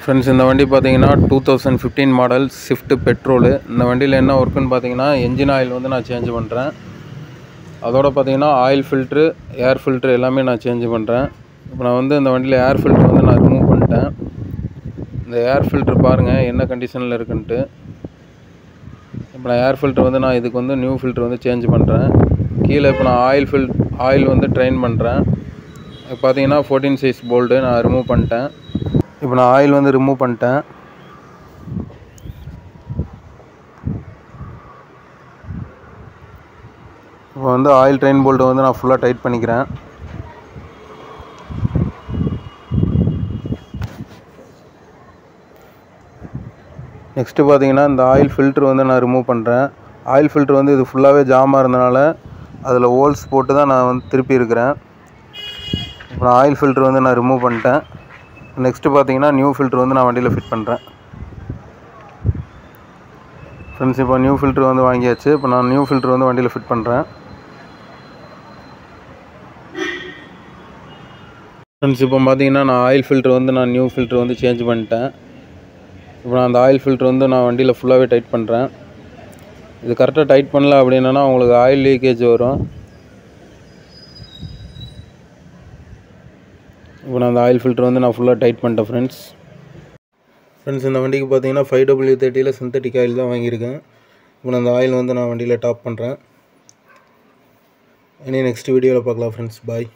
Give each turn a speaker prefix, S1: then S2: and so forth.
S1: Friends, இந்த வண்டி பார்த்தீங்கன்னா 2015 மாடல் ஸ்விஃப்ட் பெட்ரோலு. இந்த வண்டியில் என்ன ஒர்க்குன்னு பார்த்தீங்கன்னா, என்ஜின் ஆயில் வந்து நான் சேஞ்ச் பண்ணுறேன். அதோட பார்த்தீங்கன்னா ஆயில் ஃபில்ட்ரு, ஏர் ஃபில்ட்ரு எல்லாமே நான் சேஞ்ச் பண்ணுறேன். இப்போ நான் வந்து இந்த வண்டியில் ஏர் ஃபில்ட்ரு வந்து நான் ரிமூவ் பண்ணிட்டேன். இந்த ஏர் ஃபில்ட்ரு பாருங்கள் என்ன கண்டிஷனில் இருக்குன்ட்டு. இப்போ நான் ஏர் ஃபில்ட்ரு வந்து நான் இதுக்கு வந்து நியூ ஃபில்ட்ரு வந்து சேஞ்ச் பண்ணுறேன். கீழே இப்போ நான் ஆயில் வந்து ட்ரைன் பண்ணுறேன். பார்த்தீங்கன்னா 14 சைஸ் போல்டு நான் ரிமூவ் பண்ணிட்டேன். இப்போ நான் ஆயில் வந்து ரிமூவ் பண்ணிட்டேன். இப்போ வந்து ஆயில் ட்ரெயின் போல்ட்டை வந்து நான் ஃபுல்லாக டைட் பண்ணிக்கிறேன். நெக்ஸ்ட்டு பார்த்தீங்கன்னா இந்த ஆயில் ஃபில்ட்ரு வந்து நான் ரிமூவ் பண்ணுறேன். ஆயில் ஃபில்ட்ரு வந்து இது ஃபுல்லாகவே ஜாமாக இருந்தனால அதில் ஹோல்ஸ் போட்டு தான் நான் வந்து திருப்பி இருக்கிறேன். இப்போ நான் ஆயில் ஃபில்ட்ரு வந்து நான் ரிமூவ் பண்ணிட்டேன். நெக்ஸ்ட்டு பார்த்தீங்கன்னா நியூ ஃபில்ட்ரு வந்து நான் வண்டியில் ஃபிட் பண்ணுறேன். ஃப்ரெண்ட்ஸ், இப்போ நியூ ஃபில்ட்ரு வந்து வாங்கியாச்சு. இப்போ நான் நியூ ஃபில்ட்ரு வந்து வண்டியில் ஃபிட் பண்ணுறேன். ஃப்ரெண்ட்ஸ், இப்போ பார்த்தீங்கன்னா நான் ஆயில் ஃபில்ட்ரு வந்து நான் நியூ ஃபில்ட்ரு வந்து சேஞ்ச் பண்ணிட்டேன். இப்போ நான் அந்த ஆயில் ஃபில்ட்ரு வந்து நான் வண்டியில் ஃபுல்லாகவே டைட் பண்ணுறேன். இது கரெக்டாக டைட் பண்ணல அப்படின்னா உங்களுக்கு ஆயில் லீக்கேஜ் வரும். இப்போ நான் அந்த ஆயில் ஃபில்ட்ரு வந்து நான் ஃபுல்லாக டைட் பண்ணிட்டேன். ஃப்ரெண்ட்ஸ், இந்த வண்டிக்கு பார்த்தீங்கன்னா 5W30 சிந்தட்டிக் ஆயில் தான் வாங்கியிருக்கேன். இப்போ நான் அந்த ஆயில் வந்து நான் வண்டியில் டாப் பண்ணுறேன். இனி நெக்ஸ்ட் வீடியோவில் பார்க்கலாம் ஃப்ரெண்ட்ஸ். பாய்.